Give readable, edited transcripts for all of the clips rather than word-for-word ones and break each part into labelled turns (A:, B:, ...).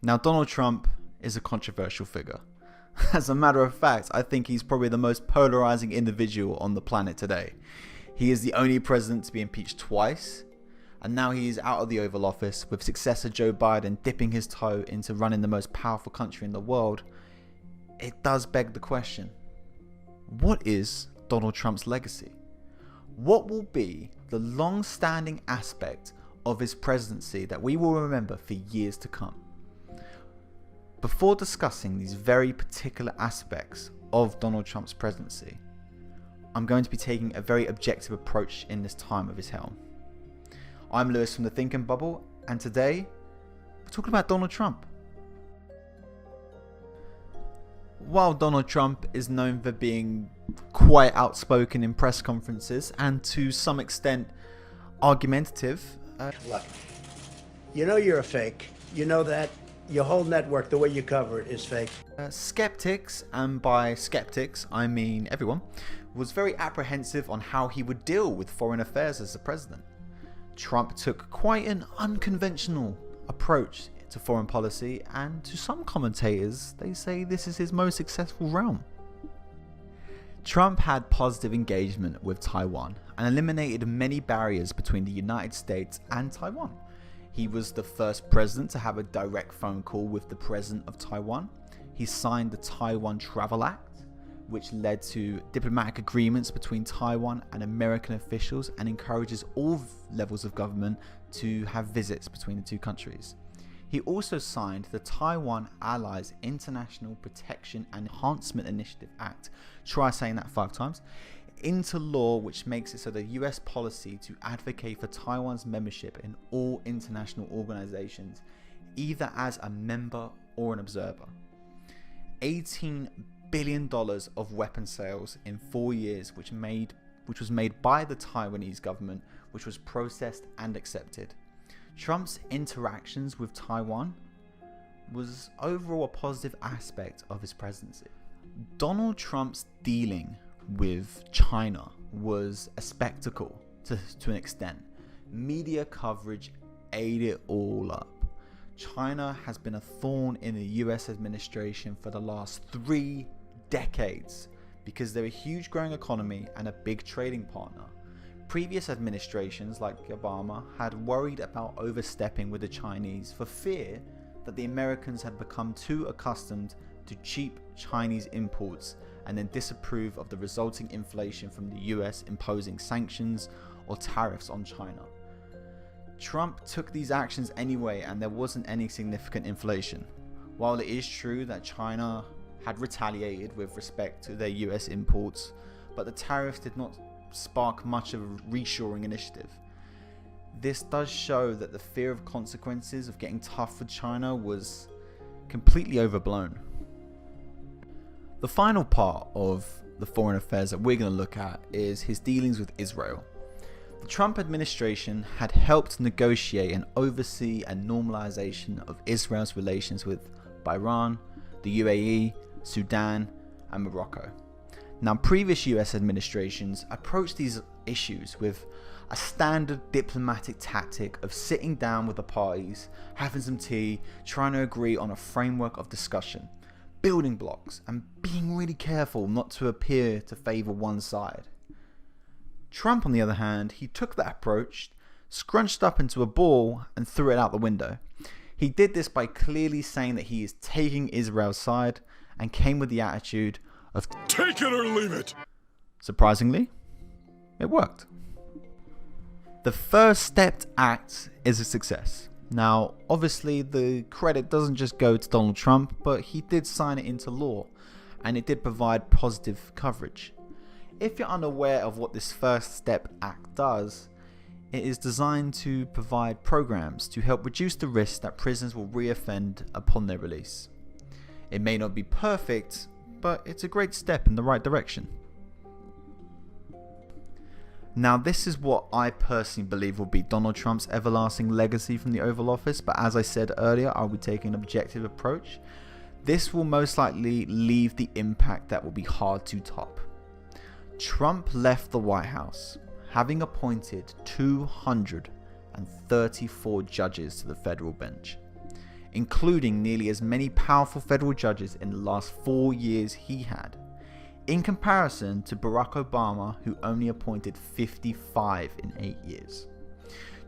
A: Now, Donald Trump is a controversial figure. As a matter of fact, I think he's probably the most polarizing individual on the planet today. He is the only president to be impeached twice, and now he is out of the Oval Office with successor Joe Biden dipping his toe into running the most powerful country in the world. It does beg the question, what is Donald Trump's legacy? What will be the long-standing aspect of his presidency that we will remember for years to come? Before discussing these very particular aspects of Donald Trump's presidency, I'm going to be taking a very objective approach in this time of his helm. I'm Lewis from the Thinking Bubble, and today we're talking about Donald Trump. While Donald Trump is known for being quite outspoken in press conferences and to some extent argumentative,
B: Look, you know you're a fake. You know that. Your whole network, the way you cover it, is fake.
A: skeptics, and by skeptics I mean everyone, was very apprehensive on how he would deal with foreign affairs as the president. Trump took quite an unconventional approach to foreign policy, and to some commentators, they say this is his most successful realm. Trump had positive engagement with Taiwan and eliminated many barriers between the United States and Taiwan. He was the first president to have a direct phone call with the president of Taiwan. He signed the Taiwan Travel Act, which led to diplomatic agreements between Taiwan and American officials and encourages all levels of government to have visits between the two countries. He also signed the Taiwan Allies International Protection and Enhancement Initiative Act, try saying that 5 times, into law, which makes it so the US policy to advocate for Taiwan's membership in all international organizations, either as a member or an observer. $18 billion of weapon sales in 4 years, which was made by the Taiwanese government, which was processed and accepted. Trump's interactions with Taiwan was overall a positive aspect of his presidency. Donald Trump's dealing with China was a spectacle to an extent. Media coverage ate it all up. China has been a thorn in the US administration for the last 3 decades because they're a huge growing economy and a big trading partner. Previous administrations like Obama had worried about overstepping with the Chinese for fear that the Americans had become too accustomed to cheap Chinese imports and then disapprove of the resulting inflation from the US imposing sanctions or tariffs on China. Trump took these actions anyway, and there wasn't any significant inflation. While it is true that China had retaliated with respect to their US imports, but the tariffs did not spark much of a reshoring initiative. This does show that the fear of consequences of getting tough with China was completely overblown. The final part of the foreign affairs that we're going to look at is his dealings with Israel. The Trump administration had helped negotiate and oversee a normalization of Israel's relations with Bahrain, the UAE, Sudan, and Morocco. Now, previous US administrations approached these issues with a standard diplomatic tactic of sitting down with the parties, having some tea, trying to agree on a framework of discussion, building blocks, and being really careful not to appear to favor one side. Trump, on the other hand, he took that approach, scrunched up into a ball, and threw it out the window. He did this by clearly saying that he is taking Israel's side and came with the attitude of "take it or leave it." Surprisingly, it worked. The First Step Act is a success. Now, obviously, the credit doesn't just go to Donald Trump, but he did sign it into law, and it did provide positive coverage. If you're unaware of what this First Step Act does, it is designed to provide programs to help reduce the risk that prisoners will reoffend upon their release. It may not be perfect, but it's a great step in the right direction. Now, this is what I personally believe will be Donald Trump's everlasting legacy from the Oval Office, but as I said earlier, I'll be taking an objective approach. This will most likely leave the impact that will be hard to top. Trump left the White House having appointed 234 judges to the federal bench. including nearly as many powerful federal judges in the last 4 years he had, in comparison to Barack Obama, who only appointed 55 in 8 years.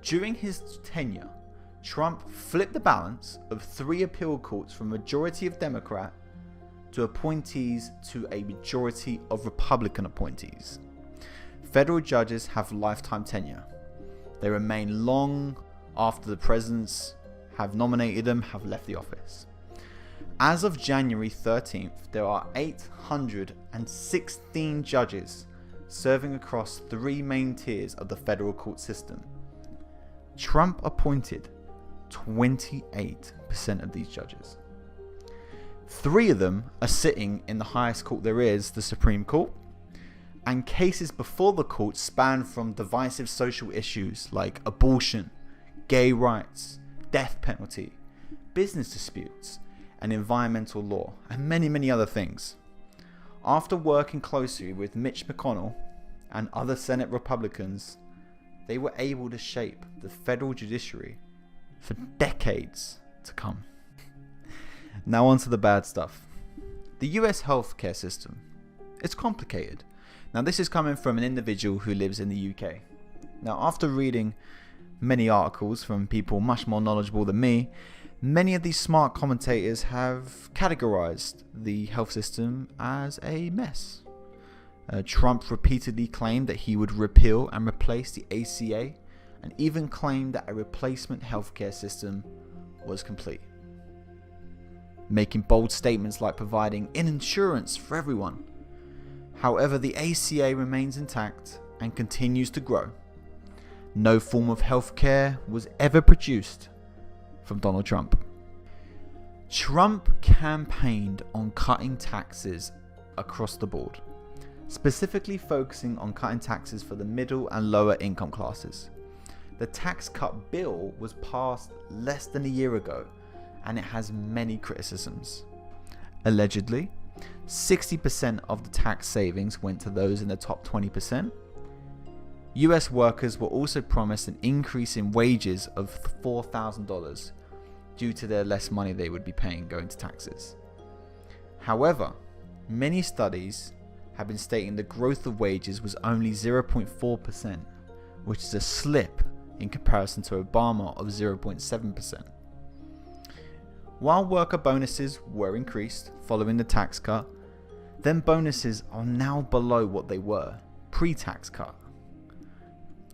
A: During his tenure, Trump flipped the balance of 3 appeal courts from a majority of Democrat to appointees to a majority of Republican appointees. Federal judges have lifetime tenure. They remain long after the presidents have nominated them have left the office. As of January 13th, there are 816 judges serving across 3 main tiers of the federal court system. Trump appointed 28% of these judges. 3 of them are sitting in the highest court there is, the Supreme Court, and cases before the court span from divisive social issues like abortion, gay rights, death penalty, business disputes, and environmental law, and many other things. After working closely with Mitch McConnell and other Senate Republicans, they were able to shape the federal judiciary for decades to come. Now on to the bad stuff. The US healthcare system. It's complicated. Now this is coming from an individual who lives in the UK. Now after reading many articles from people much more knowledgeable than me, many of these smart commentators have categorized the health system as a mess. Trump repeatedly claimed that he would repeal and replace the ACA, and even claimed that a replacement healthcare system was complete, making bold statements like providing insurance for everyone. However, the ACA remains intact and continues to grow. No form of healthcare was ever produced from Donald Trump. Trump campaigned on cutting taxes across the board, specifically focusing on cutting taxes for the middle and lower income classes. The tax cut bill was passed less than a year ago, and it has many criticisms. Allegedly, 60% of the tax savings went to those in the top 20%. US workers were also promised an increase in wages of $4,000 due to their less money they would be paying going to taxes. However, many studies have been stating the growth of wages was only 0.4%, which is a slip in comparison to Obama of 0.7%. While worker bonuses were increased following the tax cut, then bonuses are now below what they were pre-tax cut.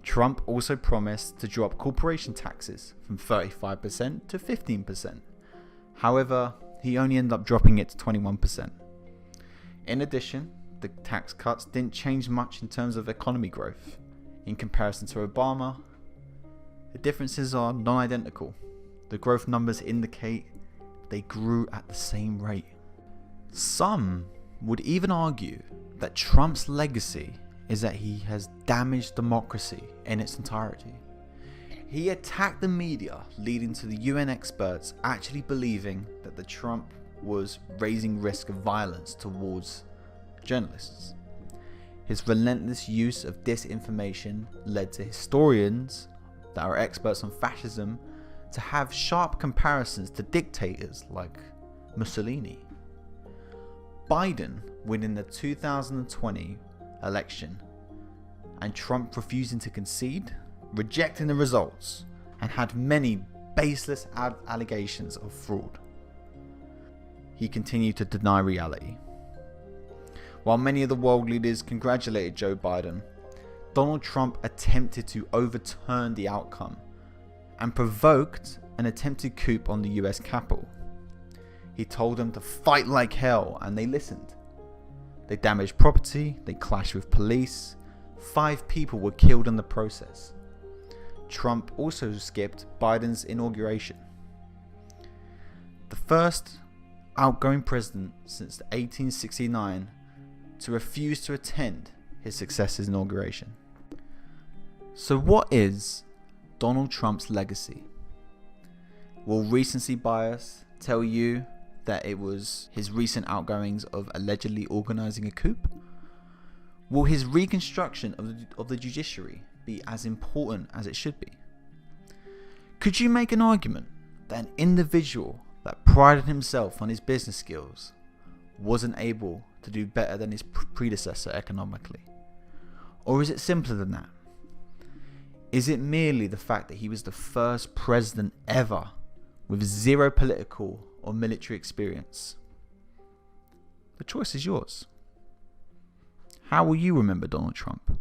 A: Trump also promised to drop corporation taxes from 35% to 15%. However, he only ended up dropping it to 21%. In addition, the tax cuts didn't change much in terms of economy growth. In comparison to Obama, the differences are non-identical. The growth numbers indicate they grew at the same rate. Some would even argue that Trump's legacy is that he has damaged democracy in its entirety. He attacked the media, leading to the UN experts actually believing that the Trump was raising risk of violence towards journalists. His relentless use of disinformation led to historians that are experts on fascism to have sharp comparisons to dictators like Mussolini. Biden winning the 2020 election and Trump refusing to concede, rejecting the results, and had many baseless allegations of fraud. He continued to deny reality. While many of the world leaders congratulated Joe Biden, Donald Trump attempted to overturn the outcome and provoked an attempted coup on the US Capitol. He told them to fight like hell, and they listened. They damaged property, they clashed with police, 5 people were killed in the process. Trump also skipped Biden's inauguration. The first outgoing president since 1869 to refuse to attend his successor's inauguration. So what is Donald Trump's legacy? Will recency bias tell you that it was his recent outgoings of allegedly organizing a coup? Will his reconstruction of the judiciary be as important as it should be? Could you make an argument that an individual that prided himself on his business skills wasn't able to do better than his predecessor economically? Or is it simpler than that? Is it merely the fact that he was the first president ever with zero political or military experience? The choice is yours. How will you remember Donald Trump?